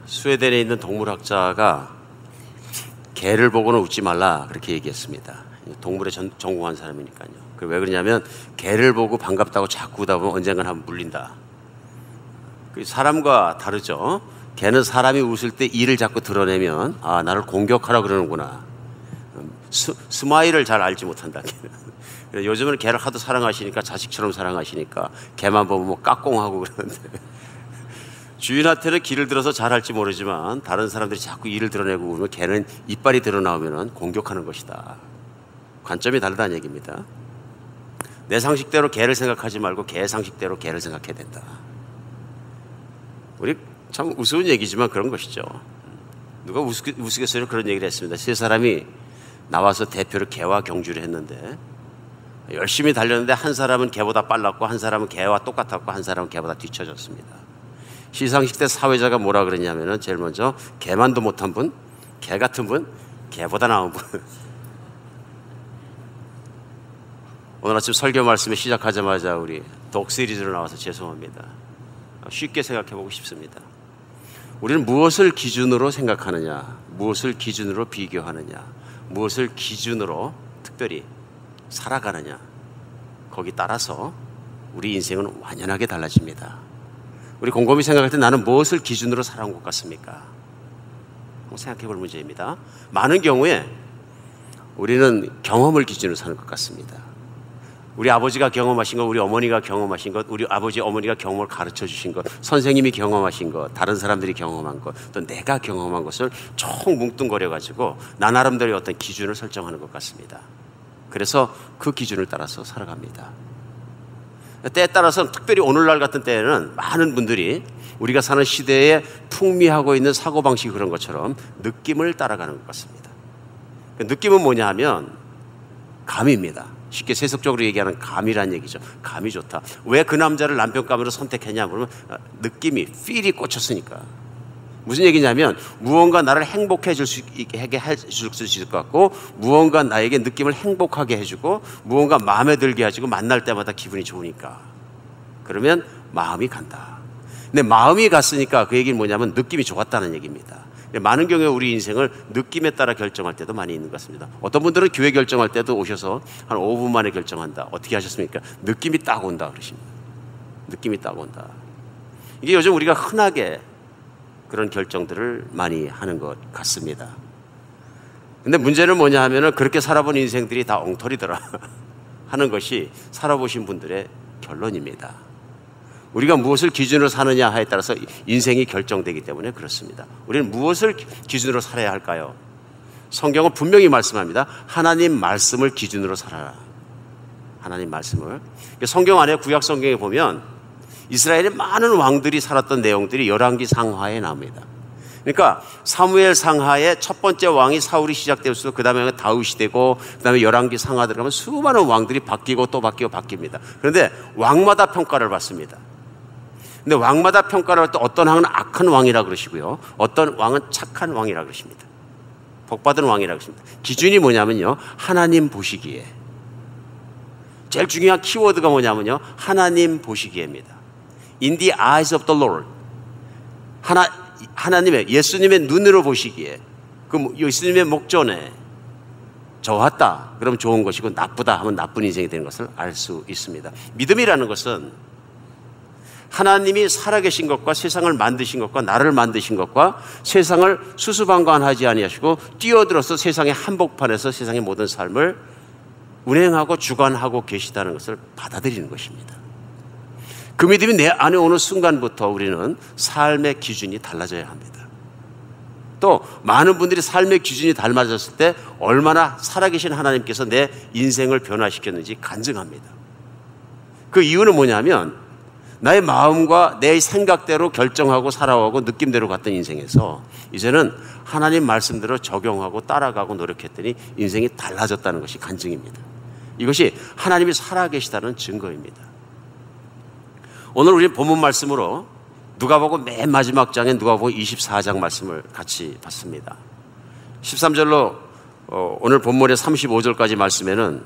스웨덴에 있는 동물학자가 개를 보고는 웃지 말라 그렇게 얘기했습니다. 동물에 전공한 사람이니까요. 왜 그러냐면 개를 보고 반갑다고 자꾸 웃다 보면 언젠간 한번 물린다. 사람과 다르죠. 개는 사람이 웃을 때 이를 자꾸 드러내면 나를 공격하라 그러는구나. 스마일을 잘 알지 못한다. 요즘은 개를 하도 사랑하시니까, 자식처럼 사랑하시니까 개만 보면 뭐 까꿍하고 그러는데 주인한테는 기를 들어서 잘할지 모르지만 다른 사람들이 자꾸 이를 드러내고 그러면 개는 이빨이 드러나오면 공격하는 것이다. 관점이 다르다는 얘기입니다. 내 상식대로 개를 생각하지 말고 개 상식대로 개를 생각해야 된다. 우리 참 우스운 얘기지만 그런 것이죠. 누가 우스갯소리로 그런 얘기를 했습니다. 세 사람이 나와서 대표로 개와 경주를 했는데 열심히 달렸는데 한 사람은 개보다 빨랐고 한 사람은 개와 똑같았고 한 사람은 개보다 뒤처졌습니다. 시상식 때 사회자가 뭐라 그랬냐면은 제일 먼저 개만도 못한 분, 개 같은 분, 개보다 나은 분. 오늘 아침 설교 말씀을 시작하자마자 우리 독 시리즈로 나와서 죄송합니다. 쉽게 생각해보고 싶습니다. 우리는 무엇을 기준으로 생각하느냐, 무엇을 기준으로 비교하느냐, 무엇을 기준으로 특별히 살아가느냐, 거기 따라서 우리 인생은 완연하게 달라집니다. 우리 곰곰이 생각할 때 나는 무엇을 기준으로 살아온 것 같습니까? 한번 생각해 볼 문제입니다. 많은 경우에 우리는 경험을 기준으로 사는 것 같습니다. 우리 아버지가 경험하신 것, 우리 어머니가 경험하신 것, 우리 아버지 어머니가 경험을 가르쳐 주신 것, 선생님이 경험하신 것, 다른 사람들이 경험한 것, 또 내가 경험한 것을 총 뭉뚱거려 가지고 나 나름대로의 어떤 기준을 설정하는 것 같습니다. 그래서 그 기준을 따라서 살아갑니다. 때에 따라서 특별히 오늘날 같은 때에는 많은 분들이 우리가 사는 시대에 풍미하고 있는 사고방식이 그런 것처럼 느낌을 따라가는 것 같습니다. 그 느낌은 뭐냐 하면 감입니다. 쉽게 세속적으로 얘기하는 감이란 얘기죠. 감이 좋다. 왜 그 남자를 남편감으로 선택했냐 그러면 느낌이, 필이 꽂혔으니까. 무슨 얘기냐면 무언가 나를 행복해 줄 수 있게 해줄 수 있을 것 같고, 무언가 나에게 느낌을 행복하게 해주고, 무언가 마음에 들게 해주고, 만날 때마다 기분이 좋으니까. 그러면 마음이 간다. 근데 마음이 갔으니까 그 얘기는 뭐냐면 느낌이 좋았다는 얘기입니다. 많은 경우에 우리 인생을 느낌에 따라 결정할 때도 많이 있는 것 같습니다. 어떤 분들은 교회 결정할 때도 오셔서 한 5분 만에 결정한다. 어떻게 하셨습니까? 느낌이 딱 온다 그러십니다. 느낌이 딱 온다. 이게 요즘 우리가 흔하게 그런 결정들을 많이 하는 것 같습니다. 근데 문제는 뭐냐 하면은 그렇게 살아본 인생들이 다 엉터리더라 하는 것이 살아보신 분들의 결론입니다. 우리가 무엇을 기준으로 사느냐에 따라서 인생이 결정되기 때문에 그렇습니다. 우리는 무엇을 기준으로 살아야 할까요? 성경은 분명히 말씀합니다. 하나님 말씀을 기준으로 살아라. 하나님 말씀을. 성경 안에 구약 성경에 보면 이스라엘의 많은 왕들이 살았던 내용들이 열왕기 상하에 나옵니다. 그러니까 사무엘 상하에 첫 번째 왕이 사울이 시작되었고 그 다음에 다윗이 되고 그 다음에 열왕기 상하 들어가면 수많은 왕들이 바뀌고 또 바뀌고 바뀝니다. 그런데 왕마다 평가를 받습니다. 근데 왕마다 평가를 할 때 어떤 왕은 악한 왕이라 그러시고요, 어떤 왕은 착한 왕이라 그러십니다. 복받은 왕이라 그러십니다. 기준이 뭐냐면요, 하나님 보시기에. 제일 중요한 키워드가 뭐냐면요, 하나님 보시기에입니다. In the eyes of the Lord. 하나님의, 예수님의 눈으로 보시기에, 그 예수님의 목전에 좋았다 그러면 좋은 것이고 나쁘다 하면 나쁜 인생이 되는 것을 알 수 있습니다. 믿음이라는 것은 하나님이 살아계신 것과 세상을 만드신 것과 나를 만드신 것과 세상을 수수방관하지 아니하시고 뛰어들어서 세상의 한복판에서 세상의 모든 삶을 운행하고 주관하고 계시다는 것을 받아들이는 것입니다. 그 믿음이 내 안에 오는 순간부터 우리는 삶의 기준이 달라져야 합니다. 또 많은 분들이 삶의 기준이 달라졌을 때 얼마나 살아계신 하나님께서 내 인생을 변화시켰는지 간증합니다. 그 이유는 뭐냐면 나의 마음과 내 생각대로 결정하고 살아가고 느낌대로 갔던 인생에서 이제는 하나님 말씀대로 적용하고 따라가고 노력했더니 인생이 달라졌다는 것이 간증입니다. 이것이 하나님이 살아계시다는 증거입니다. 오늘 우리 본문 말씀으로 누가복음 맨 마지막 장에 누가복음 24장 말씀을 같이 봤습니다. 13절로 오늘 본문의 35절까지 말씀에는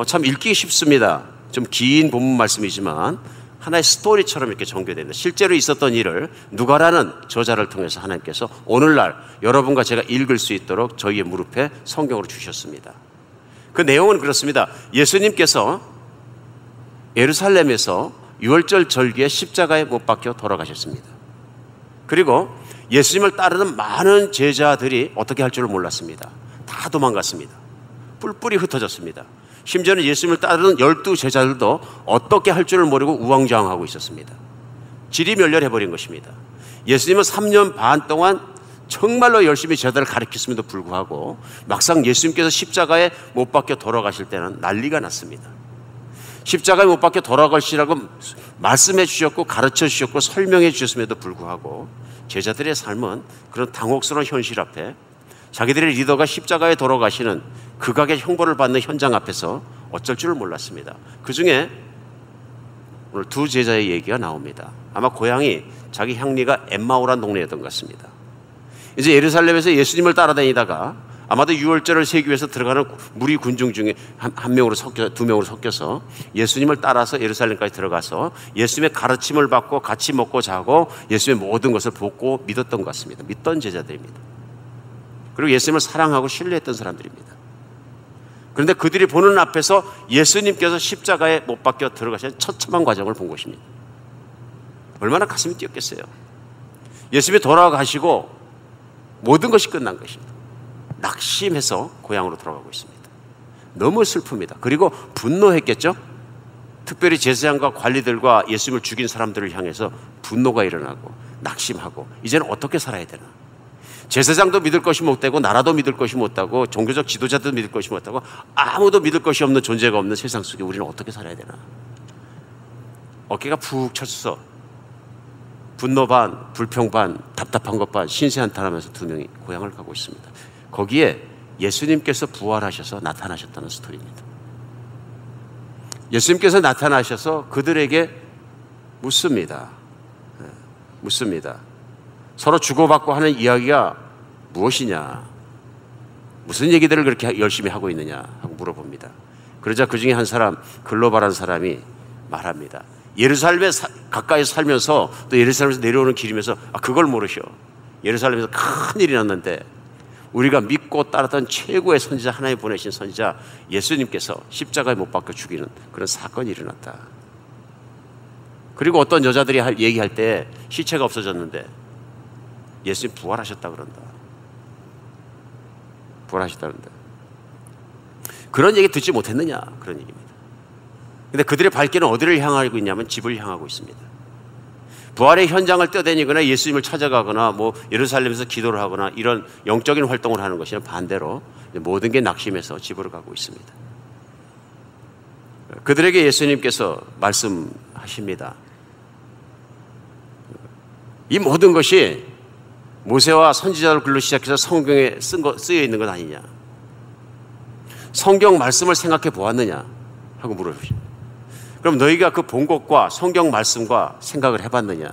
참 읽기 쉽습니다. 좀 긴 본문 말씀이지만 하나의 스토리처럼 이렇게 전개됩니다. 실제로 있었던 일을 누가라는 저자를 통해서 하나님께서 오늘날 여러분과 제가 읽을 수 있도록 저희의 무릎에 성경으로 주셨습니다. 그 내용은 그렇습니다. 예수님께서 예루살렘에서 유월절 절기에 십자가에 못 박혀 돌아가셨습니다. 그리고 예수님을 따르는 많은 제자들이 어떻게 할 줄을 몰랐습니다. 다 도망갔습니다. 뿔뿔이 흩어졌습니다. 심지어는 예수님을 따르는 12 제자들도 어떻게 할 줄을 모르고 우왕좌왕하고 있었습니다. 지리멸렬해버린 것입니다. 예수님은 3년 반 동안 정말로 열심히 제자들을 가르쳤음에도 불구하고 막상 예수님께서 십자가에 못 박혀 돌아가실 때는 난리가 났습니다. 십자가에 못 박혀 돌아가시라고 말씀해 주셨고 가르쳐 주셨고 설명해 주셨음에도 불구하고 제자들의 삶은 그런 당혹스러운 현실 앞에 자기들의 리더가 십자가에 돌아가시는 극악의 형벌을 받는 현장 앞에서 어쩔 줄을 몰랐습니다. 그 중에 오늘 2 제자의 얘기가 나옵니다. 아마 고향이 자기 향리가 엠마오란 동네였던 것 같습니다. 이제 예루살렘에서 예수님을 따라다니다가 아마도 유월절을 세기 위해서 들어가는 무리 군중 중에 한 명으로 섞여 2명으로 섞여서 예수님을 따라서 예루살렘까지 들어가서 예수님의 가르침을 받고 같이 먹고 자고 예수님의 모든 것을 보고 믿었던 것 같습니다. 믿던 제자들입니다. 그리고 예수님을 사랑하고 신뢰했던 사람들입니다. 그런데 그들이 보는 앞에서 예수님께서 십자가에 못 박혀 들어가신 처참한 과정을 본 것입니다. 얼마나 가슴이 뛰었겠어요. 예수님이 돌아가시고 모든 것이 끝난 것입니다. 낙심해서 고향으로 돌아가고 있습니다. 너무 슬픕니다. 그리고 분노했겠죠. 특별히 제사장과 관리들과 예수님을 죽인 사람들을 향해서 분노가 일어나고 낙심하고 이제는 어떻게 살아야 되나. 제사장도 믿을 것이 못되고 나라도 믿을 것이 못하고 종교적 지도자도 믿을 것이 못하고 아무도 믿을 것이 없는 존재가 없는 세상 속에 우리는 어떻게 살아야 되나. 어깨가 푹 쳤어. 분노 반, 불평 반, 답답한 것 반, 신세한탄하면서 2명이 고향을 가고 있습니다. 거기에 예수님께서 부활하셔서 나타나셨다는 스토리입니다. 예수님께서 나타나셔서 그들에게 묻습니다. 묻습니다. 서로 주고받고 하는 이야기가 무엇이냐, 무슨 얘기들을 그렇게 열심히 하고 있느냐 하고 물어봅니다. 그러자 그 중에 한 사람, 글로벌한 사람이 말합니다. 예루살렘에 가까이 살면서 또 예루살렘에서 내려오는 길이면서 그걸 모르셔. 예루살렘에서 큰일이 났는데 우리가 믿고 따랐던 최고의 선지자, 하나님 보내신 선지자 예수님께서 십자가에 못 박혀 죽이는 그런 사건이 일어났다. 그리고 어떤 여자들이 얘기할 때 시체가 없어졌는데 예수님 부활하셨다 그런다. 부활하셨다 그런다. 그런 얘기 듣지 못했느냐, 그런 얘기입니다. 근데 그들의 발길은 어디를 향하고 있냐면 집을 향하고 있습니다. 부활의 현장을 떠다니거나 예수님을 찾아가거나 뭐 예루살렘에서 기도를 하거나 이런 영적인 활동을 하는 것이 반대로 모든 게 낙심해서 집으로 가고 있습니다. 그들에게 예수님께서 말씀하십니다. 이 모든 것이 모세와 선지자를 글로 시작해서 성경에 쓰여 있는 것 아니냐, 성경 말씀을 생각해 보았느냐 하고 물어보십니다. 그럼 너희가 그 본 것과 성경 말씀과 생각을 해봤느냐?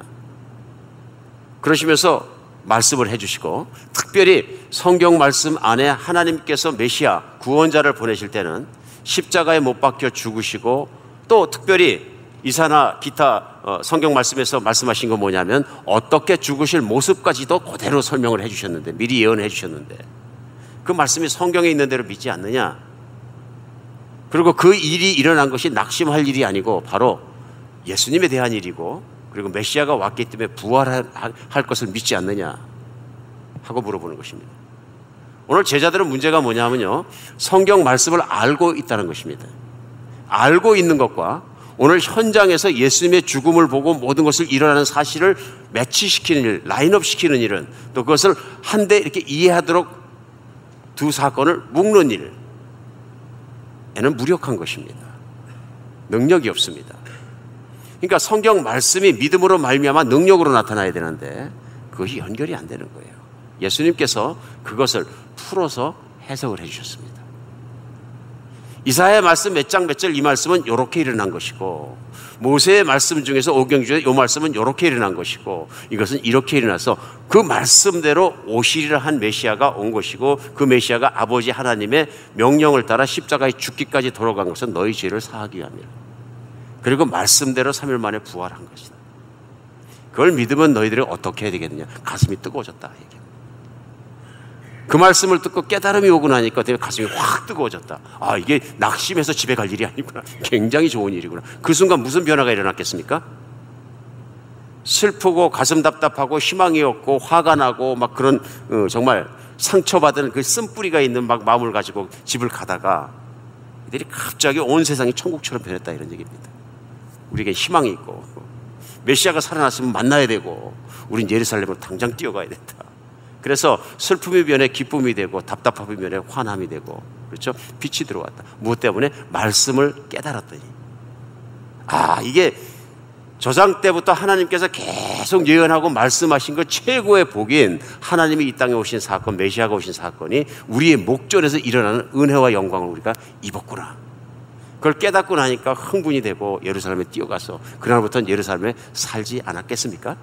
그러시면서 말씀을 해주시고 특별히 성경 말씀 안에 하나님께서 메시아 구원자를 보내실 때는 십자가에 못 박혀 죽으시고 또 특별히 이사나 기타 성경 말씀에서 말씀하신 건 뭐냐면 어떻게 죽으실 모습까지도 그대로 설명을 해주셨는데, 미리 예언해 주셨는데 그 말씀이 성경에 있는 대로 믿지 않느냐? 그리고 그 일이 일어난 것이 낙심할 일이 아니고 바로 예수님에 대한 일이고 그리고 메시아가 왔기 때문에 부활할 것을 믿지 않느냐 하고 물어보는 것입니다. 오늘 제자들은 문제가 뭐냐면요, 성경 말씀을 알고 있다는 것입니다. 알고 있는 것과 오늘 현장에서 예수님의 죽음을 보고 모든 것을 일어나는 사실을 매치시키는 일, 라인업시키는 일은 또 그것을 한데 이렇게 이해하도록 2 사건을 묶는 일, 에는 무력한 것입니다. 능력이 없습니다. 그러니까 성경 말씀이 믿음으로 말미암아 능력으로 나타나야 되는데 그것이 연결이 안 되는 거예요. 예수님께서 그것을 풀어서 해석을 해주셨습니다. 이사야의 말씀 몇 장 몇 절 이 말씀은 이렇게 일어난 것이고, 모세의 말씀 중에서 오경 중에 이 말씀은 이렇게 일어난 것이고, 이것은 이렇게 일어나서 그 말씀대로 오시리라 한 메시아가 온 것이고, 그 메시아가 아버지 하나님의 명령을 따라 십자가에 죽기까지 돌아간 것은 너희 죄를 사하기 위함이라. 그리고 말씀대로 3일 만에 부활한 것이다. 그걸 믿으면 너희들이 어떻게 해야 되겠느냐? 가슴이 뜨거워졌다. 그 말씀을 듣고 깨달음이 오고 나니까 가슴이 확 뜨거워졌다. 아, 이게 낙심해서 집에 갈 일이 아니구나. 굉장히 좋은 일이구나. 그 순간 무슨 변화가 일어났겠습니까? 슬프고 가슴 답답하고 희망이 없고 화가 나고 막 그런 정말 상처받은 그 쓴뿌리가 있는 막 마음을 가지고 집을 가다가 이들이 갑자기 온 세상이 천국처럼 변했다, 이런 얘기입니다. 우리에게 희망이 있고 메시아가 살아났으면 만나야 되고 우린 예루살렘으로 당장 뛰어가야 된다. 그래서 슬픔이 변해 기쁨이 되고 답답함이 변해 환함이 되고, 그렇죠? 빛이 들어왔다. 무엇 때문에? 말씀을 깨달았더니. 아, 이게 조상 때부터 하나님께서 계속 예언하고 말씀하신 것 최고의 복인 하나님이 이 땅에 오신 사건, 메시아가 오신 사건이 우리의 목전에서 일어나는 은혜와 영광을 우리가 입었구나. 그걸 깨닫고 나니까 흥분이 되고 예루살렘에 뛰어가서 그날부터는 예루살렘에 살지 않았겠습니까?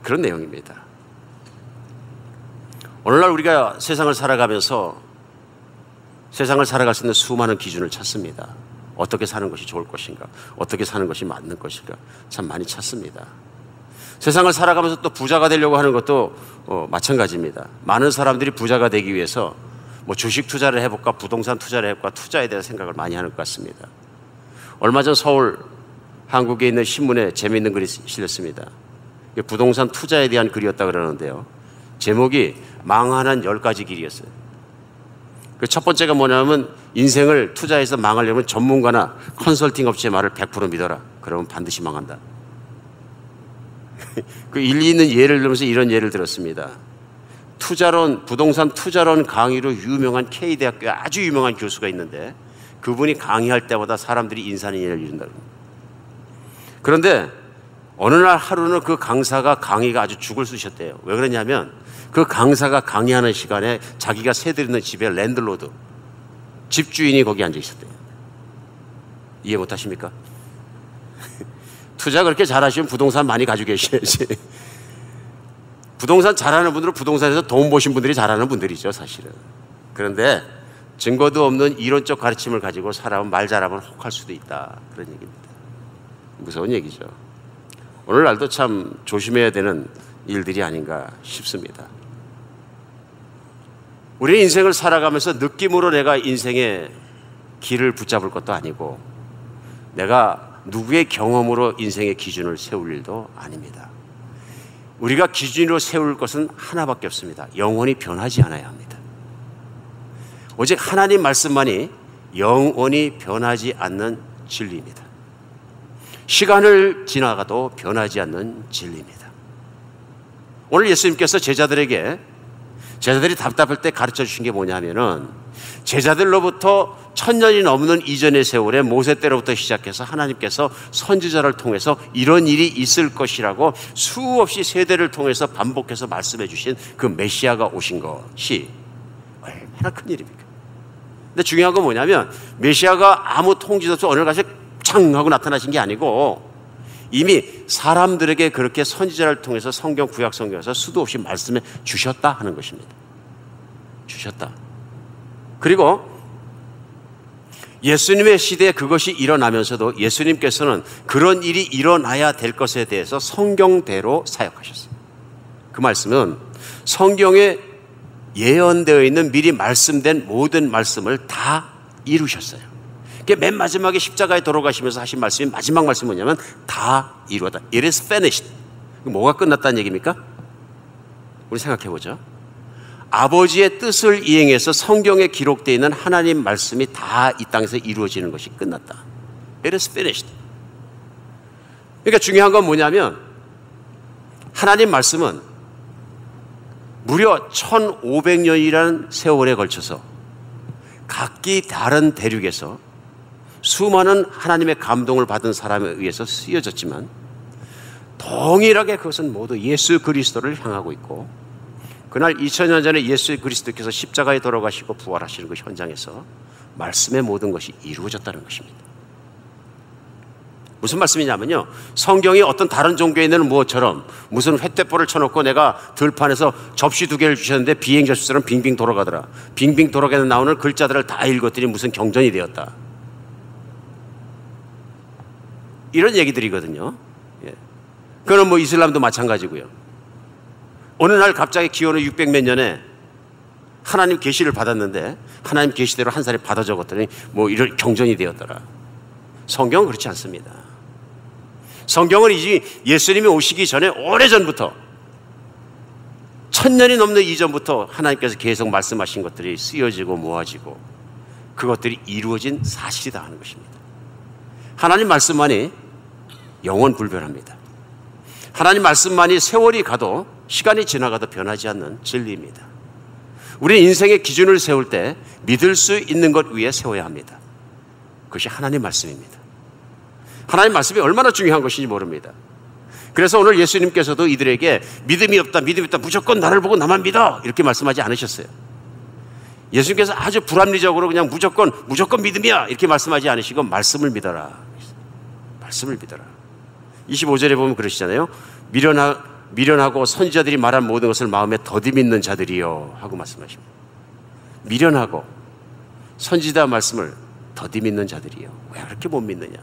그런 내용입니다. 오늘날 우리가 세상을 살아가면서 세상을 살아갈 수 있는 수많은 기준을 찾습니다. 어떻게 사는 것이 좋을 것인가, 어떻게 사는 것이 맞는 것인가, 참 많이 찾습니다. 세상을 살아가면서 또 부자가 되려고 하는 것도 마찬가지입니다. 많은 사람들이 부자가 되기 위해서 뭐 주식 투자를 해볼까, 부동산 투자를 해볼까, 투자에 대한 생각을 많이 하는 것 같습니다. 얼마 전 서울 한국에 있는 신문에 재미있는 글이 실렸습니다. 부동산 투자에 대한 글이었다 그러는데요. 제목이 망하는 10가지 길이었어요. 그 첫 번째가 뭐냐면, 인생을 투자해서 망하려면 전문가나 컨설팅 업체의 말을 100% 믿어라. 그러면 반드시 망한다. 그 일리 있는 예를 들면서 이런 예를 들었습니다. 투자론, 부동산 투자론 강의로 유명한 K대학교에 아주 유명한 교수가 있는데, 그분이 강의할 때마다 사람들이 인산인해를 이룬다고 합니다. 그런데 어느 날 하루는 그 강사가 강의가 아주 죽을 쑤셨대요. 왜 그러냐면, 그 강사가 강의하는 시간에 자기가 새들있는 집에 랜드로드, 집주인이 거기 앉아 있었대요. 이해 못 하십니까? 투자 그렇게 잘하시면 부동산 많이 가지고 계셔야지. 부동산 잘하는 분들은 부동산에서 돈 버신 분들이 잘하는 분들이죠, 사실은. 그런데 증거도 없는 이론적 가르침을 가지고 사람은 말 잘하면 혹할 수도 있다, 그런 얘기입니다. 무서운 얘기죠. 오늘날도 참 조심해야 되는 일들이 아닌가 싶습니다. 우리 인생을 살아가면서 느낌으로 내가 인생의 길을 붙잡을 것도 아니고, 내가 누구의 경험으로 인생의 기준을 세울 일도 아닙니다. 우리가 기준으로 세울 것은 하나밖에 없습니다. 영원히 변하지 않아야 합니다. 오직 하나님 말씀만이 영원히 변하지 않는 진리입니다. 시간을 지나가도 변하지 않는 진리입니다. 오늘 예수님께서 제자들이 답답할 때 가르쳐 주신 게 뭐냐면은, 제자들로부터 1000년이 넘는 이전의 세월에 모세 때로부터 시작해서 하나님께서 선지자를 통해서 이런 일이 있을 것이라고 수없이 세대를 통해서 반복해서 말씀해 주신 그 메시아가 오신 것이 얼마나 큰 일입니까? 근데 중요한 건 뭐냐면, 메시아가 아무 통지도 없이 어느 날 가서 창 하고 나타나신 게 아니고, 이미 사람들에게 그렇게 선지자를 통해서 성경, 구약 성경에서 수도 없이 말씀해 주셨다 하는 것입니다. 주셨다. 그리고 예수님의 시대에 그것이 일어나면서도 예수님께서는 그런 일이 일어나야 될 것에 대해서 성경대로 사역하셨어요. 그 말씀은 성경에 예언되어 있는 미리 말씀된 모든 말씀을 다 이루셨어요. 맨 마지막에 십자가에 돌아가시면서 하신 말씀이, 마지막 말씀이 뭐냐면 다 이루었다. It is finished. 뭐가 끝났다는 얘기입니까? 우리 생각해 보죠. 아버지의 뜻을 이행해서 성경에 기록되어 있는 하나님 말씀이 다 이 땅에서 이루어지는 것이 끝났다. It is finished. 그러니까 중요한 건 뭐냐면, 하나님 말씀은 무려 1500년이라는 세월에 걸쳐서 각기 다른 대륙에서 수많은 하나님의 감동을 받은 사람에 의해서 쓰여졌지만, 동일하게 그것은 모두 예수 그리스도를 향하고 있고, 그날 2000년 전에 예수 그리스도께서 십자가에 돌아가시고 부활하시는 그 현장에서 말씀의 모든 것이 이루어졌다는 것입니다. 무슨 말씀이냐면요, 성경이 어떤 다른 종교에 있는 무엇처럼 무슨 횃대포를 쳐놓고 내가 들판에서 접시 2개를 주셨는데 비행 접시처럼 빙빙 돌아가더라, 빙빙 돌아가는 나오는 글자들을 다 읽었더니 무슨 경전이 되었다, 이런 얘기들이거든요. 예. 그건 뭐 이슬람도 마찬가지고요. 어느 날 갑자기 기원후 600몇 년에 하나님 계시를 받았는데 하나님 계시대로 한 사람이 받아 적었더니 뭐 이런 경전이 되었더라. 성경은 그렇지 않습니다. 성경은 이제 예수님이 오시기 전에 오래전부터, 1000년이 넘는 이전부터 하나님께서 계속 말씀하신 것들이 쓰여지고 모아지고 그것들이 이루어진 사실이다 하는 것입니다. 하나님 말씀만이 영원 불변합니다. 하나님 말씀만이 세월이 가도 시간이 지나가도 변하지 않는 진리입니다. 우리 인생의 기준을 세울 때 믿을 수 있는 것 위에 세워야 합니다. 그것이 하나님 말씀입니다. 하나님 말씀이 얼마나 중요한 것인지 모릅니다. 그래서 오늘 예수님께서도 이들에게 믿음이 없다, 믿음이 없다, 무조건 나를 보고 나만 믿어, 이렇게 말씀하지 않으셨어요. 예수님께서 아주 불합리적으로 그냥 무조건 믿음이야, 이렇게 말씀하지 않으시고 말씀을 믿어라, 말씀을 믿어라. 25절에 보면 그러시잖아요. 미련하고 선지자들이 말한 모든 것을 마음에 더디 믿는 자들이요 하고 말씀하십니다. 미련하고 선지자 말씀을 더디 믿는 자들이요. 왜 그렇게 못 믿느냐?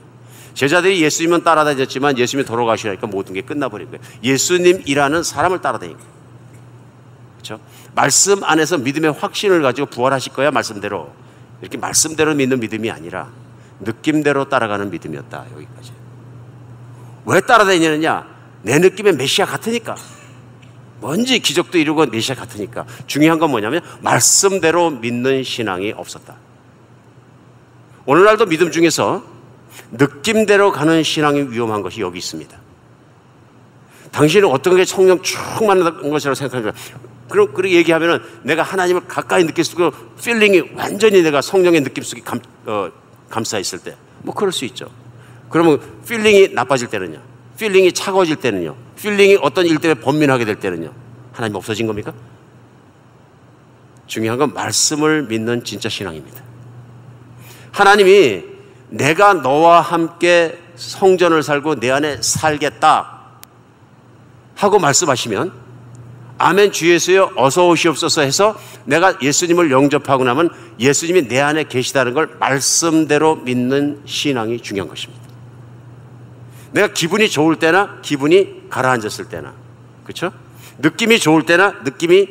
제자들이 예수님은 따라다녔지만 예수님이 돌아가시니까 모든 게 끝나버린 거예요. 예수님이라는 사람을 따라다니는 거예요. 그렇죠? 말씀 안에서 믿음의 확신을 가지고 부활하실 거야, 말씀대로. 이렇게 말씀대로 믿는 믿음이 아니라 느낌대로 따라가는 믿음이었다. 여기까지. 왜 따라다니느냐? 내 느낌에 메시아 같으니까. 뭔지 기적도 이루고 메시아 같으니까. 중요한 건 뭐냐면 말씀대로 믿는 신앙이 없었다. 오늘날도 믿음 중에서 느낌대로 가는 신앙이 위험한 것이 여기 있습니다. 당신은 어떤 게 성령 충만한 것이라고 생각합니까? 그렇게 얘기하면은 내가 하나님을 가까이 느낄 수 있고 필링이 완전히 내가 성령의 느낌 속에 감싸 있을 때 뭐 그럴 수 있죠. 그러면 필링이 나빠질 때는요, 필링이 차가워질 때는요, 필링이 어떤 일 때문에 번민하게 될 때는요, 하나님 없어진 겁니까? 중요한 건 말씀을 믿는 진짜 신앙입니다. 하나님이 내가 너와 함께 성전을 살고 내 안에 살겠다 하고 말씀하시면 아멘 주 예수여 어서 오시옵소서 해서 내가 예수님을 영접하고 나면 예수님이 내 안에 계시다는 걸 말씀대로 믿는 신앙이 중요한 것입니다. 내가 기분이 좋을 때나 기분이 가라앉았을 때나, 그렇죠? 느낌이 좋을 때나 느낌이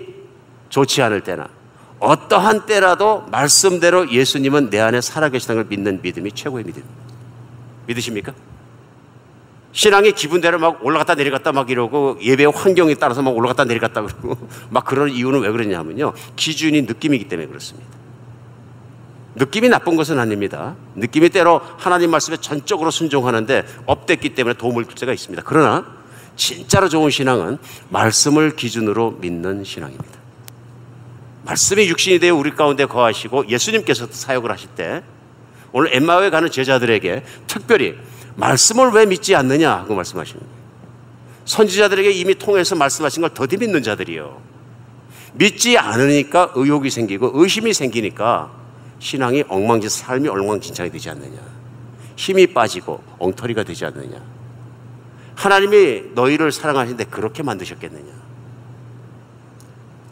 좋지 않을 때나 어떠한 때라도 말씀대로 예수님은 내 안에 살아계시다는 걸 믿는 믿음이 최고의 믿음입니다. 믿으십니까? 신앙의 기분대로 막 올라갔다 내려갔다 막 이러고 예배의 환경에 따라서 막 올라갔다 내려갔다 그러고 막 그런 이유는 왜 그러냐면요, 기준이 느낌이기 때문에 그렇습니다. 느낌이 나쁜 것은 아닙니다. 느낌이 때로 하나님 말씀에 전적으로 순종하는데 업됐기 때문에 도움을 줄 때가 있습니다. 그러나 진짜로 좋은 신앙은 말씀을 기준으로 믿는 신앙입니다. 말씀이 육신이 되어 우리 가운데 거하시고 예수님께서도 사역을 하실 때 오늘 엠마오에 가는 제자들에게 특별히 말씀을 왜 믿지 않느냐 하고 말씀하십니다. 선지자들에게 이미 통해서 말씀하신 걸 더디 믿는 자들이요. 믿지 않으니까 의욕이 생기고 의심이 생기니까 신앙이 삶이 엉망진창이 되지 않느냐, 힘이 빠지고 엉터리가 되지 않느냐. 하나님이 너희를 사랑하시는데 그렇게 만드셨겠느냐.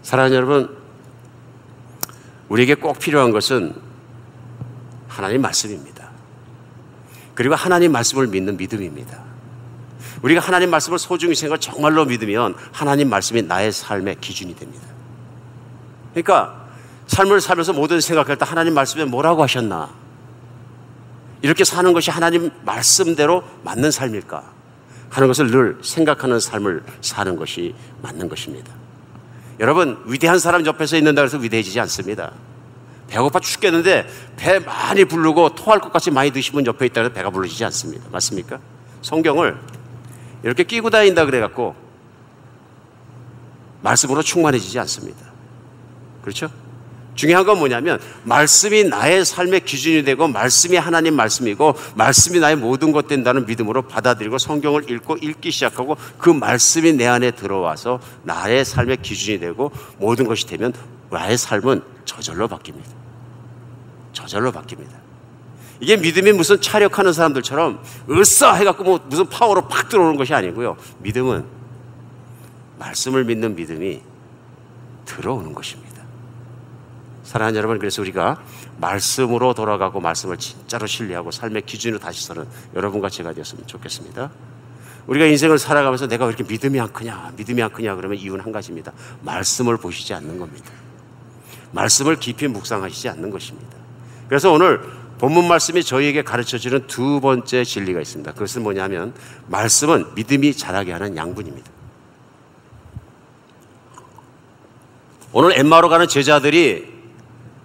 사랑하는 여러분, 우리에게 꼭 필요한 것은 하나님 말씀입니다. 그리고 하나님 말씀을 믿는 믿음입니다. 우리가 하나님 말씀을 소중히 생각을 정말로 믿으면 하나님 말씀이 나의 삶의 기준이 됩니다. 그러니까 삶을 살면서 모든 생각할 때 하나님 말씀에 뭐라고 하셨나, 이렇게 사는 것이 하나님 말씀대로 맞는 삶일까 하는 것을 늘 생각하는 삶을 사는 것이 맞는 것입니다. 여러분, 위대한 사람 옆에서 있는다 해서 위대해지지 않습니다. 배고파 죽겠는데 배 많이 부르고 토할 것 같이 많이 드신 분 옆에 있다 해서 배가 부르지지 않습니다. 맞습니까? 성경을 이렇게 끼고 다닌다 그래갖고 말씀으로 충만해지지 않습니다. 그렇죠? 중요한 건 뭐냐면 말씀이 나의 삶의 기준이 되고 말씀이 하나님 말씀이고 말씀이 나의 모든 것 된다는 믿음으로 받아들이고 성경을 읽기 시작하고 그 말씀이 내 안에 들어와서 나의 삶의 기준이 되고 모든 것이 되면 나의 삶은 저절로 바뀝니다. 저절로 바뀝니다. 이게 믿음이 무슨 차력하는 사람들처럼 으쌰 해갖고 뭐 무슨 파워로 팍 들어오는 것이 아니고요. 믿음은 말씀을 믿는 믿음이 들어오는 것입니다. 사랑하는 여러분, 그래서 우리가 말씀으로 돌아가고 말씀을 진짜로 신뢰하고 삶의 기준으로 다시 서는 여러분과 제가 되었으면 좋겠습니다. 우리가 인생을 살아가면서 내가 왜 이렇게 믿음이 안 크냐 그러면 이유는 한 가지입니다. 말씀을 보시지 않는 겁니다. 말씀을 깊이 묵상하시지 않는 것입니다. 그래서 오늘 본문 말씀이 저희에게 가르쳐주는 두 번째 진리가 있습니다. 그것은 뭐냐면 말씀은 믿음이 자라게 하는 양분입니다. 오늘 엠마오로 가는 제자들이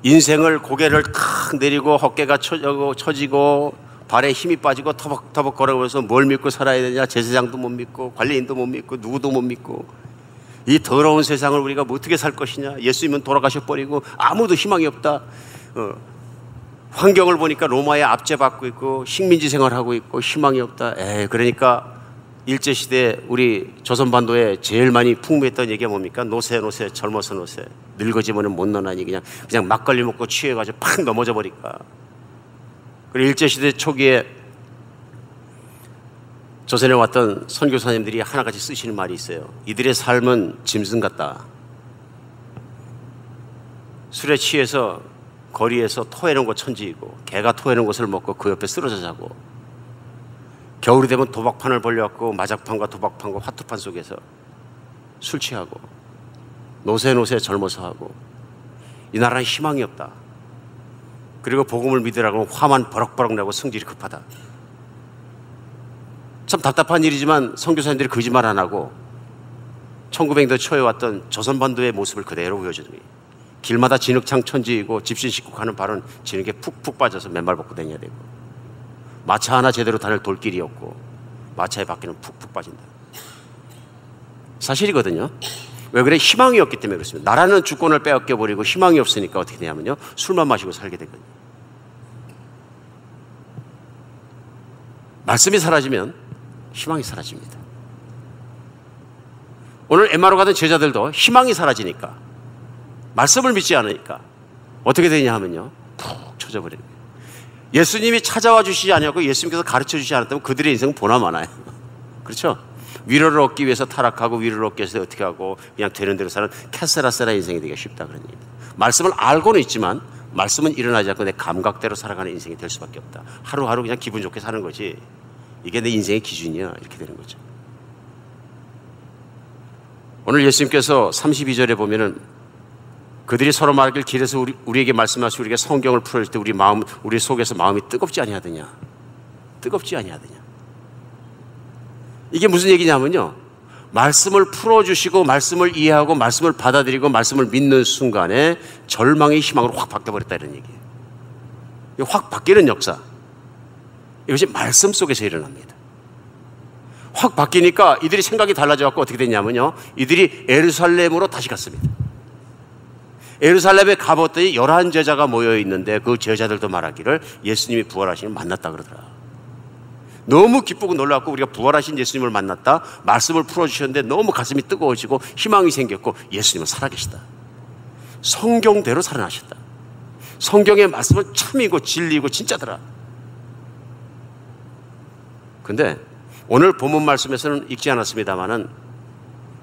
인생을 고개를 탁 내리고 어깨가 처지고 발에 힘이 빠지고 터벅터벅 걸어오면서 뭘 믿고 살아야 되냐, 제사장도 못 믿고 관리인도 못 믿고 누구도 못 믿고 이 더러운 세상을 우리가 어떻게 살 것이냐, 예수님은 돌아가셔버리고 아무도 희망이 없다. 환경을 보니까 로마에 압제받고 있고 식민지 생활하고 있고 희망이 없다. 그러니까 일제시대 우리 조선반도에 제일 많이 풍부했던 얘기가 뭡니까? 노세 젊어서 노세, 늙어지면 못 너나니 그냥 막걸리 먹고 취해가지고 팍 넘어져 버릴까. 그리고 일제시대 초기에 조선에 왔던 선교사님들이 하나같이 쓰시는 말이 있어요. 이들의 삶은 짐승 같다. 술에 취해서 거리에서 토해놓은 것 천지이고 개가 토해놓은 것을 먹고 그 옆에 쓰러져 자고, 겨울이 되면 도박판을 벌려갖고 마작판과 도박판과 화투판 속에서 술 취하고 노세 젊어서 하고, 이 나라는 희망이 없다. 그리고 복음을 믿으라고 하면 화만 버럭버럭 내고 성질이 급하다. 참 답답한 일이지만 선교사님들이 거짓말 안 하고 1900년대 초에 왔던 조선반도의 모습을 그대로 보여주더니 길마다 진흙창 천지이고 집신식국하는 발은 진흙에 푹푹 빠져서 맨발 벗고 다녀야 되고, 마차 하나 제대로 다닐 돌길이 없고 마차의 바퀴는 푹푹 빠진다. 사실이거든요. 왜 그래? 희망이 없기 때문에 그렇습니다. 나라는 주권을 빼앗겨버리고 희망이 없으니까 어떻게 되냐면요, 술만 마시고 살게 되거든요. 말씀이 사라지면 희망이 사라집니다. 오늘 엠마오로 가던 제자들도 희망이 사라지니까, 말씀을 믿지 않으니까 어떻게 되냐 하면요, 푹 쳐져버리는 거예요. 예수님이 찾아와 주시지 않았고 예수님께서 가르쳐 주시지 않았다면 그들의 인생은 보나 마나요. 그렇죠? 위로를 얻기 위해서 타락하고 위로를 얻기 위해서 어떻게 하고 그냥 되는 대로 사는 캐세라세라 인생이 되기가 쉽다 그런 얘기입니다. 말씀을 알고는 있지만 말씀은 일어나지 않고 내 감각대로 살아가는 인생이 될 수밖에 없다. 하루하루 그냥 기분 좋게 사는 거지 이게 내 인생의 기준이야, 이렇게 되는 거죠. 오늘 예수님께서 32절에 보면은 그들이 서로 말하길 길에서 우리에게 말씀하시고 우리에게 성경을 풀어줄 때 우리 속에서 마음이 뜨겁지 아니하더냐. 뜨겁지 아니하더냐. 이게 무슨 얘기냐면요, 말씀을 풀어주시고 말씀을 이해하고 말씀을 받아들이고 말씀을 믿는 순간에 절망의 희망으로 확 바뀌어버렸다, 이런 얘기예요. 확 바뀌는 역사, 이것이 말씀 속에서 일어납니다. 확 바뀌니까 이들이 생각이 달라져갖고 어떻게 됐냐면요, 이들이 예루살렘으로 다시 갔습니다. 예루살렘에 가봤더니 11제자가 모여있는데 그 제자들도 말하기를 예수님이 부활하시면 만났다 그러더라. 너무 기쁘고 놀랍고 우리가 부활하신 예수님을 만났다, 말씀을 풀어주셨는데 너무 가슴이 뜨거워지고 희망이 생겼고 예수님은 살아계시다. 성경대로 살아나셨다. 성경의 말씀은 참이고 진리고 진짜더라. 근데 오늘 본문 말씀에서는 읽지 않았습니다마는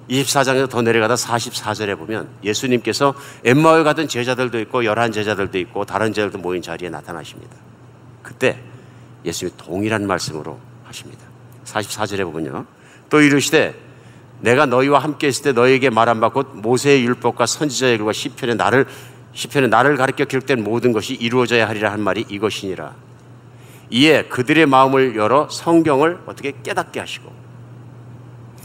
24장에서 더 내려가다 44절에 보면 예수님께서 엠마오에 가던 제자들도 있고 11제자들도 있고 다른 제자들도 모인 자리에 나타나십니다. 그때 예수님이 동일한 말씀으로 하십니다. 44절에 보면요, 또 이르시되 내가 너희와 함께 있을 때 너희에게 말한 바 곧 모세의 율법과 선지자의 글과 시편에 나를 가리켜 기록된 모든 것이 이루어져야 하리라 한 말이 이것이니라. 이에 그들의 마음을 열어 성경을 어떻게 깨닫게 하시고,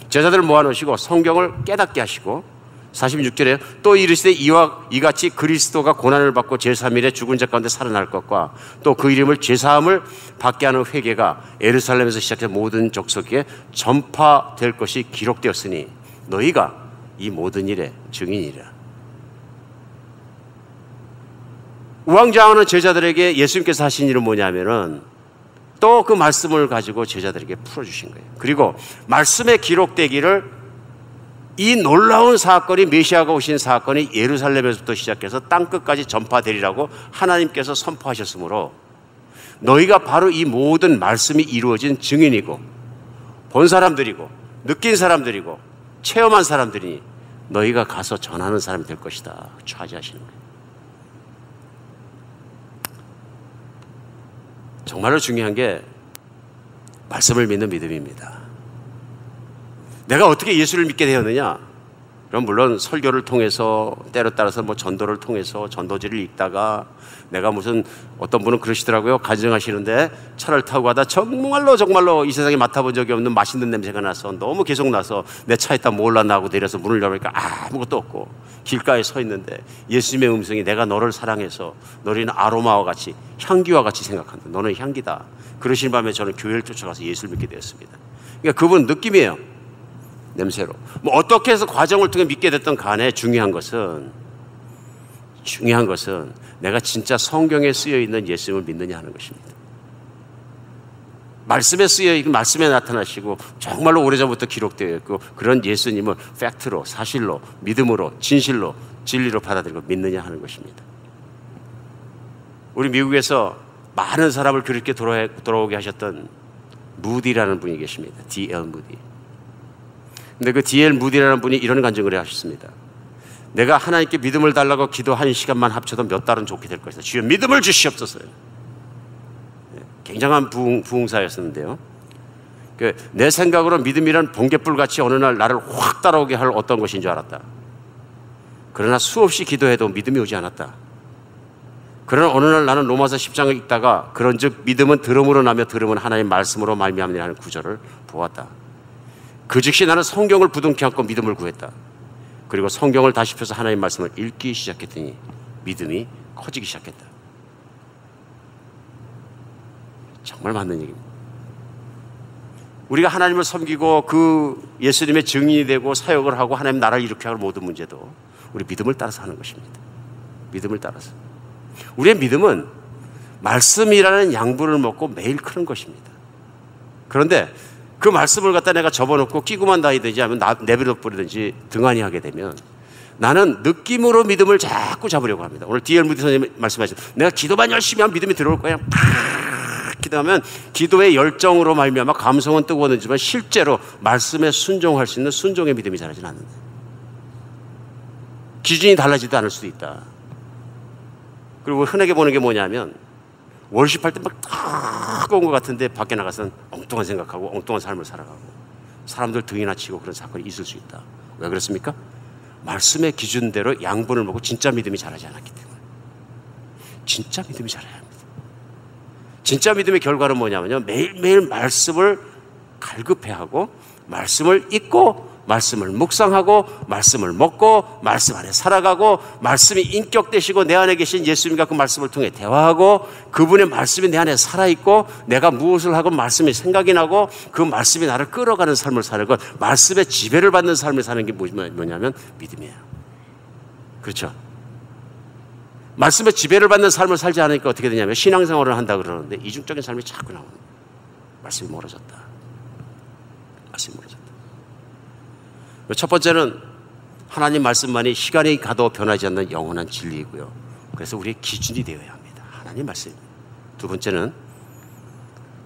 제자들을 모아놓으시고 성경을 깨닫게 하시고, 46절에 또 이르시되 이같이 그리스도가 고난을 받고 제3일에 죽은 자 가운데 살아날 것과 또 그 이름을 제사함을 받게 하는 회개가 예루살렘에서 시작해 모든 족속에 전파될 것이 기록되었으니 너희가 이 모든 일의 증인이라. 우왕좌왕하는 제자들에게 예수님께서 하신 일은 뭐냐면은 또 그 말씀을 가지고 제자들에게 풀어주신 거예요. 그리고 말씀에 기록되기를 이 놀라운 사건이, 메시아가 오신 사건이 예루살렘에서부터 시작해서 땅끝까지 전파되리라고 하나님께서 선포하셨으므로 너희가 바로 이 모든 말씀이 이루어진 증인이고 본 사람들이고 느낀 사람들이고 체험한 사람들이니 너희가 가서 전하는 사람이 될 것이다. 차지하시는 거예요. 정말로 중요한 게 말씀을 믿는 믿음입니다. 내가 어떻게 예수를 믿게 되었느냐? 그럼 물론 설교를 통해서, 때로 따라서 전도를 통해서 전도지를 읽다가, 내가 무슨 어떤 분은 그러시더라고요. 가정하시는데 차를 타고 가다 정말로 이 세상에 맡아본 적이 없는 맛있는 냄새가 나서 너무 계속 나서 내 차에다 몰랐나 하고 내려서 문을 열으니까 아무것도 없고 길가에 서 있는데 예수님의 음성이 내가 너를 사랑해서 너희는 아로마와 같이, 향기와 같이 생각한다. 너는 향기다. 그러신 밤에 저는 교회를 쫓아가서 예수를 믿게 되었습니다. 그러니까 그분 느낌이에요. 냄새로. 어떻게 해서 과정을 통해 믿게 됐던 간에 중요한 것은 내가 진짜 성경에 쓰여 있는 예수님을 믿느냐 하는 것입니다. 말씀에 쓰여 있고 말씀에 나타나시고 정말로 오래전부터 기록되어 있고 그런 예수님을 팩트로, 사실로, 믿음으로, 진실로, 진리로 받아들이고 믿느냐 하는 것입니다. 우리 미국에서 많은 사람을 그렇게 돌아오게 하셨던 무디라는 분이 계십니다. D.L. 무디. 근데 그 D.L. 무디라는 분이 이런 간증을 하셨습니다. 내가 하나님께 믿음을 달라고 기도 1시간만 합쳐도 몇 달은 좋게 될 것이다. 주여 믿음을 주시옵소서. 굉장한 부흥사였었는데요. 내 생각으로 믿음이란 번갯불같이 어느 날 나를 확 따라오게 할 어떤 것인 줄 알았다. 그러나 수없이 기도해도 믿음이 오지 않았다. 그러나 어느 날 나는 로마서 10장을 읽다가 그런즉 믿음은 들음으로 나며 들음은 하나님의 말씀으로 말미암으리라 하는 구절을 보았다. 그 즉시 나는 성경을 부둥켜 안고 믿음을 구했다. 그리고 성경을 다시 펴서 하나님의 말씀을 읽기 시작했더니 믿음이 커지기 시작했다. 정말 맞는 얘기입니다. 우리가 하나님을 섬기고 그 예수님의 증인이 되고 사역을 하고 하나님 나라를 일으켜야 할 모든 문제도 우리 믿음을 따라서 하는 것입니다. 믿음을 따라서. 우리의 믿음은 말씀이라는 양분을 먹고 매일 크는 것입니다. 그런데 그 말씀을 갖다 내가 접어놓고 끼고만 다니든지 하면 내버려 버리든지 등한히 하게 되면 나는 느낌으로 믿음을 자꾸 잡으려고 합니다. 오늘 D.L. 무디 선생님이 말씀하셨죠. 내가 기도만 열심히 하면 믿음이 들어올 거야. 팍 기도하면 기도의 열정으로 말미암아 감성은 뜨거워지지만 실제로 말씀에 순종할 수 있는 순종의 믿음이 자라진 않는다. 기준이 달라지지도 않을 수도 있다. 그리고 흔하게 보는 게 뭐냐면 월십할 때 막 뜨거운 것 같은데 밖에 나가서는 엉뚱한 생각하고 엉뚱한 삶을 살아가고 사람들 등이나 치고 그런 사건이 있을 수 있다. 왜 그렇습니까? 말씀의 기준대로 양분을 먹고 진짜 믿음이 자라지 않았기 때문에. 진짜 믿음이 자라야 합니다. 진짜 믿음의 결과는 뭐냐면요, 매일매일 말씀을 갈급해야 하고 말씀을 읽고 말씀을 묵상하고 말씀을 먹고 말씀 안에 살아가고 말씀이 인격 되시고 내 안에 계신 예수님과 그 말씀을 통해 대화하고 그분의 말씀이 내 안에 살아있고 내가 무엇을 하고 말씀이 생각이 나고 그 말씀이 나를 끌어가는 삶을 사는 것, 말씀의 지배를 받는 삶을 사는 게 뭐냐면 믿음이에요. 그렇죠? 말씀의 지배를 받는 삶을 살지 않으니까 어떻게 되냐면 신앙생활을 한다 그러는데 이중적인 삶이 자꾸 나오는 거예요. 말씀이 멀어졌다. 말씀이 멀어졌다. 첫 번째는 하나님 말씀만이 시간이 가도 변하지 않는 영원한 진리이고요. 그래서 우리의 기준이 되어야 합니다. 하나님 말씀입니다. 두 번째는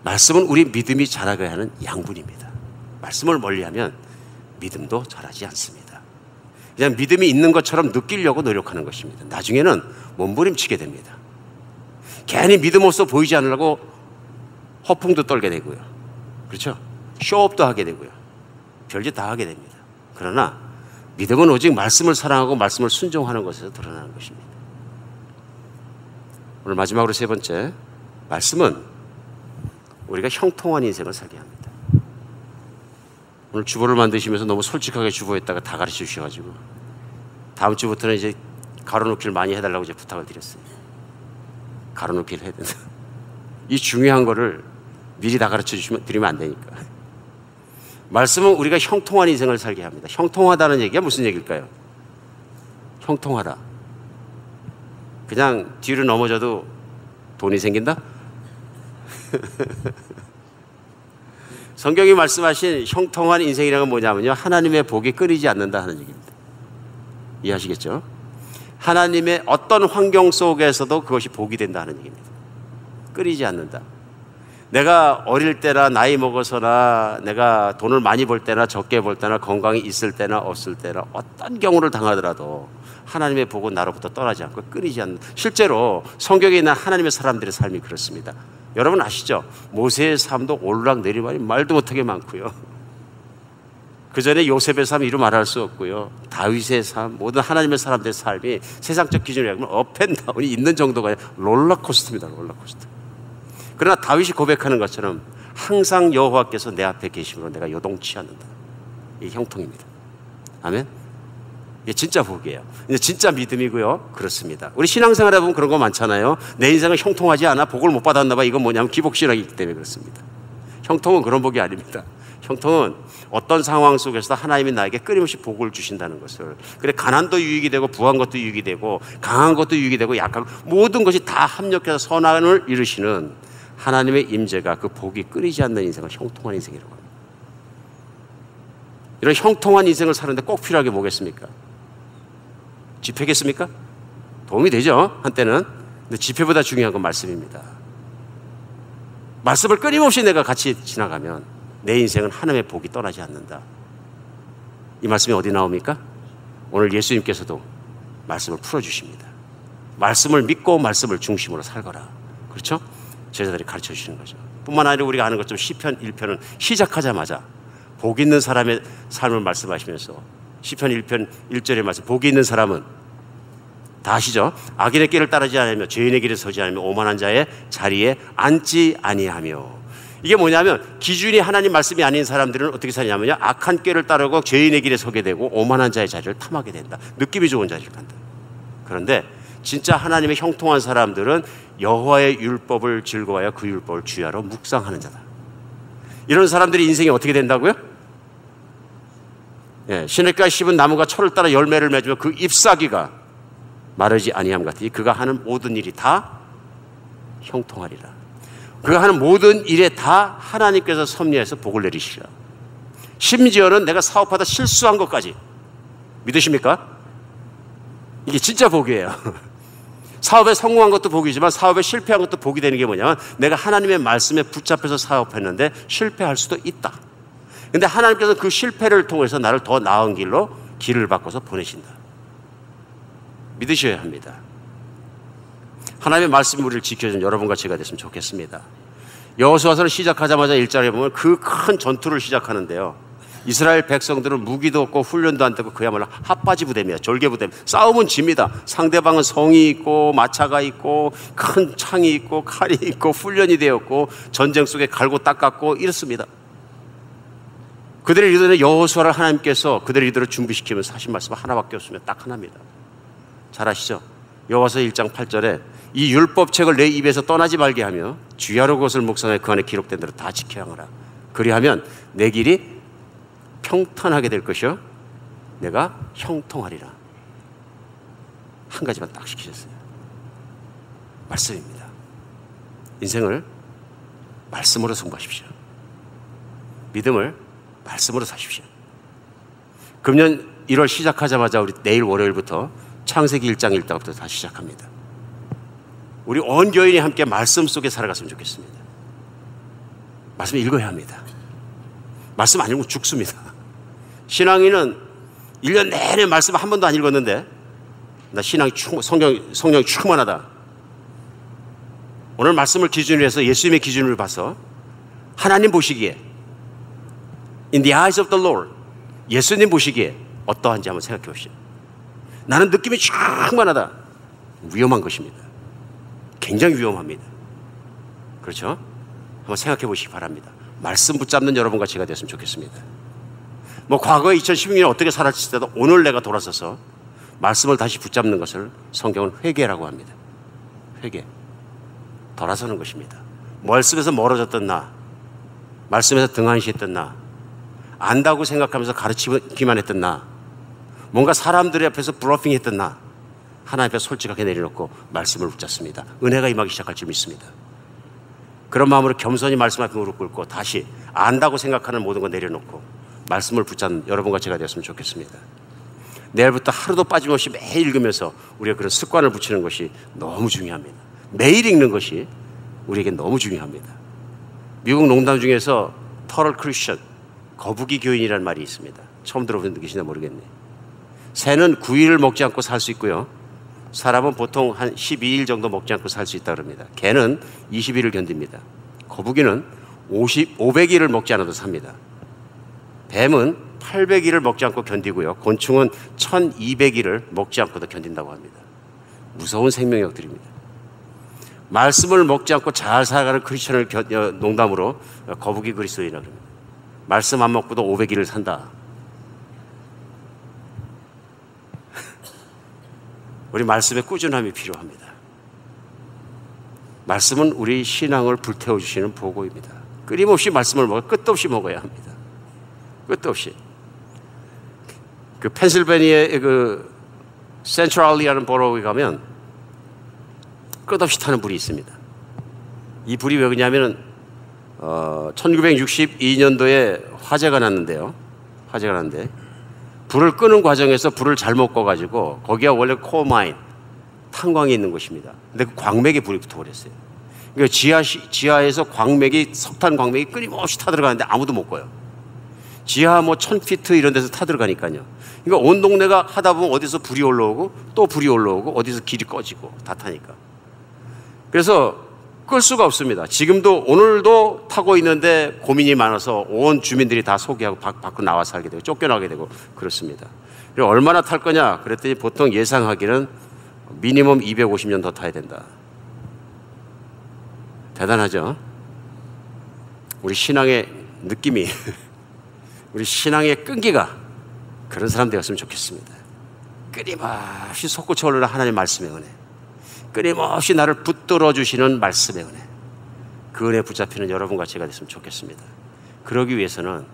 말씀은 우리 믿음이 자라가야 하는 양분입니다. 말씀을 멀리하면 믿음도 자라지 않습니다. 그냥 믿음이 있는 것처럼 느끼려고 노력하는 것입니다. 나중에는 몸부림치게 됩니다. 괜히 믿음 없어 보이지 않으려고 허풍도 떨게 되고요. 그렇죠? 쇼업도 하게 되고요. 별짓 다 하게 됩니다. 그러나 믿음은 오직 말씀을 사랑하고 말씀을 순종하는 것에서 드러나는 것입니다. 오늘 마지막으로 세 번째, 말씀은 우리가 형통한 인생을 살게 합니다. 오늘 주보를 만드시면서 너무 솔직하게 주보했다가 다 가르쳐 주셔가지고 다음 주부터는 이제 가로놓기를 많이 해달라고 이제 부탁을 드렸어요. 가로놓기를 해야 된다. 이 중요한 거를 미리 다 가르쳐 드리면 안 되니까. 말씀은 우리가 형통한 인생을 살게 합니다. 형통하다는 얘기가 무슨 얘기일까요? 형통하다. 그냥 뒤로 넘어져도 돈이 생긴다? 성경이 말씀하신 형통한 인생이라는 건 뭐냐면요, 하나님의 복이 끊이지 않는다 하는 얘기입니다. 이해하시겠죠? 하나님의 어떤 환경 속에서도 그것이 복이 된다는 얘기입니다. 끊이지 않는다. 내가 어릴 때나 나이 먹어서나 내가 돈을 많이 벌 때나 적게 벌 때나 건강이 있을 때나 없을 때나 어떤 경우를 당하더라도 하나님의 복은 나로부터 떠나지 않고 끊이지 않는, 실제로 성경에 있는 하나님의 사람들의 삶이 그렇습니다. 여러분 아시죠? 모세의 삶도 오르락내리막이 말도 못하게 많고요. 그 전에 요셉의 삶 이루 말할 수 없고요. 다윗의 삶, 모든 하나님의 사람들의 삶이 세상적 기준으로 하면 업앤다운이 있는 정도가 아니라 롤러코스터입니다. 롤러코스터. 그러나 다윗이 고백하는 것처럼 항상 여호와께서 내 앞에 계심으로 내가 요동치 않는다. 이게 형통입니다. 아멘. 이게 진짜 복이에요. 이제 진짜 믿음이고요. 그렇습니다. 우리 신앙생활에 보면 그런 거 많잖아요. 내 인생은 형통하지 않아, 복을 못 받았나 봐. 이건 뭐냐면 기복신앙이기 때문에 그렇습니다. 형통은 그런 복이 아닙니다. 형통은 어떤 상황 속에서 하나님이 나에게 끊임없이 복을 주신다는 것을, 그래 가난도 유익이 되고 부한 것도 유익이 되고 강한 것도 유익이 되고 약한, 모든 것이 다 합력해서 선한을 이루시는 하나님의 임재가 그 복이 끊이지 않는 인생을 형통한 인생이라고 합니다. 이런 형통한 인생을 사는데 꼭 필요한 게 뭐겠습니까? 지폐겠습니까? 도움이 되죠, 한때는. 근데 지폐보다 중요한 건 말씀입니다. 말씀을 끊임없이 내가 같이 지나가면 내 인생은 하나님의 복이 떠나지 않는다. 이 말씀이 어디 나옵니까? 오늘 예수님께서도 말씀을 풀어주십니다. 말씀을 믿고 말씀을 중심으로 살거라. 그렇죠? 제자들이 가르쳐 주시는 거죠. 뿐만 아니라 우리가 아는 것처럼 시편 1편은 시작하자마자 복 있는 사람의 삶을 말씀하시면서 시편 1편 1절의 말씀, 복이 있는 사람은 다 아시죠? 악인의 길을 따르지 않으며 죄인의 길에 서지 않으며 오만한 자의 자리에 앉지 아니하며. 이게 뭐냐면 기준이 하나님 말씀이 아닌 사람들은 어떻게 사냐면요, 악한 길을 따르고 죄인의 길에 서게 되고 오만한 자의 자리를 탐하게 된다. 느낌이 좋은 자리를 간다. 그런데 진짜 하나님의 형통한 사람들은 여호와의 율법을 즐거워하여 그 율법을 주야로 묵상하는 자다. 이런 사람들이 인생이 어떻게 된다고요? 예, 시냇가에 씹은 나무가 철을 따라 열매를 맺으며 그 잎사귀가 마르지 아니함 같으니 그가 하는 모든 일이 다 형통하리라. 그가 하는 모든 일에 다 하나님께서 섭리해서 복을 내리시라. 심지어는 내가 사업하다 실수한 것까지. 믿으십니까? 이게 진짜 복이에요. 사업에 성공한 것도 복이지만 사업에 실패한 것도 복이 되는 게 뭐냐면 내가 하나님의 말씀에 붙잡혀서 사업했는데 실패할 수도 있다. 근데 하나님께서 그 실패를 통해서 나를 더 나은 길로 길을 바꿔서 보내신다. 믿으셔야 합니다. 하나님의 말씀이 우리를 지켜준 여러분과 제가 됐으면 좋겠습니다. 여호수아서를 시작하자마자 1절에 보면 그 큰 전투를 시작하는데요. 이스라엘 백성들은 무기도 없고 훈련도 안 되고 그야말로 핫바지 부대입니다. 졸개 부대. 싸움은 집니다. 상대방은 성이 있고 마차가 있고 큰 창이 있고 칼이 있고 훈련이 되었고 전쟁 속에 갈고 닦았고 이렇습니다. 그들의 리더는 여호수아를 하나님께서 그들의 리더를 준비시키면서 하신 말씀 하나밖에 없으면 딱 하나입니다. 잘 아시죠? 여호와서 1장 8절에 이 율법책을 내 입에서 떠나지 말게 하며 주야로 그것을 묵상하여 그 안에 기록된 대로 다 지켜야 하라. 그리하면 내 길이 평탄하게 될 것이요 내가 형통하리라. 한 가지만 딱 시키셨어요. 말씀입니다. 인생을 말씀으로 승부하십시오. 믿음을 말씀으로 사십시오. 금년 1월 시작하자마자 우리 내일 월요일부터 창세기 1장 1장부터 다시 시작합니다. 우리 온 교인이 함께 말씀 속에 살아갔으면 좋겠습니다. 말씀 읽어야 합니다. 말씀 안 읽으면 죽습니다. 신앙인은 1년 내내 말씀 한 번도 안 읽었는데 나 신앙이 성령이 충만하다. 오늘 말씀을 기준으로 해서 예수님의 기준으로 봐서 하나님 보시기에 In the eyes of the Lord, 예수님 보시기에 어떠한지 한번 생각해 보십시오. 나는 느낌이 충만하다. 위험한 것입니다. 굉장히 위험합니다. 그렇죠? 한번 생각해 보시기 바랍니다. 말씀 붙잡는 여러분과 제가 됐으면 좋겠습니다. 뭐 과거에 2016년에 어떻게 살았을 때도 오늘 내가 돌아서서 말씀을 다시 붙잡는 것을 성경은 회개라고 합니다. 회개. 돌아서는 것입니다. 말씀에서 멀어졌던 나, 말씀에서 등한시했던 나, 안다고 생각하면서 가르치기만 했던 나, 뭔가 사람들 앞에서 브러핑 했던 나, 하나님 앞에 솔직하게 내려놓고 말씀을 붙잡습니다. 은혜가 임하기 시작할 줄 믿습니다. 그런 마음으로 겸손히 말씀 앞에 무릎 꿇고 다시 안다고 생각하는 모든 거 내려놓고 말씀을 붙잡는 여러분과 제가 되었으면 좋겠습니다. 내일부터 하루도 빠짐없이 매일 읽으면서 우리가 그런 습관을 붙이는 것이 너무 중요합니다. 매일 읽는 것이 우리에게 너무 중요합니다. 미국 농담 중에서 터럴 크리스천, 거북이 교인이라는 말이 있습니다. 처음 들어보신 계시나 모르겠네요. 새는 9일을 먹지 않고 살 수 있고요. 사람은 보통 한 12일 정도 먹지 않고 살 수 있다고 합니다. 개는 20일을 견딥니다. 거북이는 500일을 먹지 않아도 삽니다. 뱀은 800일을 먹지 않고 견디고요. 곤충은 1200일을 먹지 않고도 견딘다고 합니다. 무서운 생명력들입니다. 말씀을 먹지 않고 잘 살아가는 크리스천을 농담으로 거북이 그리스도인이라고 합니다. 말씀 안 먹고도 500일을 산다. 우리 말씀에 꾸준함이 필요합니다. 말씀은 우리 신앙을 불태워주시는 보고입니다. 끊임없이 말씀을 먹어 끝도 없이 먹어야 합니다. 끝도 없이. 그 펜실베니아의 그 센트럴리라는 보로에 가면 끝없이 타는 불이 있습니다. 이 불이 왜 그러냐면은 1962년도에 화재가 났는데요. 화재가 났는데 불을 끄는 과정에서 불을 잘못 꺼가지고 거기가 원래 코어마인 탄광이 있는 곳입니다. 근데 그 광맥에 불이 붙어버렸어요. 그러니까 지하에서 광맥이 석탄 광맥이 끊임없이 타들어가는데 아무도 못 꺼요. 지하 뭐 1000피트 이런 데서 타들어가니까요. 그러니까 온 동네가 하다 보면 어디서 불이 올라오고 또 불이 올라오고 어디서 길이 꺼지고 다 타니까. 그래서 끌 수가 없습니다. 지금도 오늘도 타고 있는데 고민이 많아서 온 주민들이 다 소개하고 밖으로 나와 살게 되고 쫓겨나게 되고 그렇습니다. 그리고 얼마나 탈 거냐 그랬더니 보통 예상하기는 미니멈 250년 더 타야 된다. 대단하죠? 우리 신앙의 느낌이 우리 신앙의 끈기가 그런 사람 되었으면 좋겠습니다. 끊임없이 솟구쳐 오르는 하나님의 말씀의 은혜, 끊임없이 나를 붙들어 주시는 말씀의 은혜, 그 은혜에 붙잡히는 여러분과 제가 됐으면 좋겠습니다. 그러기 위해서는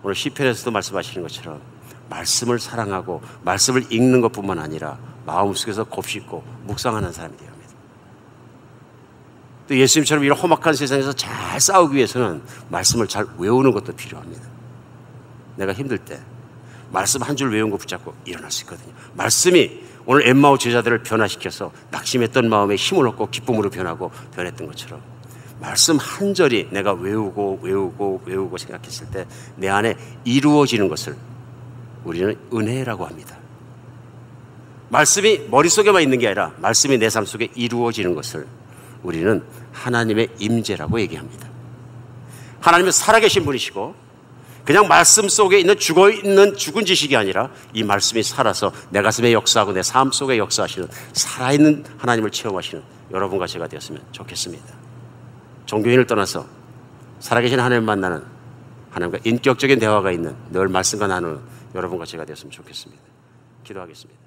오늘 시편에서도 말씀하시는 것처럼 말씀을 사랑하고 말씀을 읽는 것뿐만 아니라 마음속에서 곱씹고 묵상하는 사람이 되어야 합니다. 또 예수님처럼 이런 험악한 세상에서 잘 싸우기 위해서는 말씀을 잘 외우는 것도 필요합니다. 내가 힘들 때 말씀 한 줄 외운 거 붙잡고 일어날 수 있거든요. 말씀이 오늘 엠마오 제자들을 변화시켜서 낙심했던 마음에 힘을 얻고 기쁨으로 변했던 것처럼 말씀 한 절이 내가 외우고 생각했을 때 내 안에 이루어지는 것을 우리는 은혜라고 합니다. 말씀이 머릿속에만 있는 게 아니라 말씀이 내 삶 속에 이루어지는 것을 우리는 하나님의 임재라고 얘기합니다. 하나님은 살아계신 분이시고 그냥 말씀 속에 있는 죽은 지식이 아니라 이 말씀이 살아서 내 가슴에 역사하고 내 삶 속에 역사하시는 살아있는 하나님을 체험하시는 여러분과 제가 되었으면 좋겠습니다. 종교인을 떠나서 살아계신 하나님을 만나는 하나님과 인격적인 대화가 있는 늘 말씀과 나누는 여러분과 제가 되었으면 좋겠습니다. 기도하겠습니다.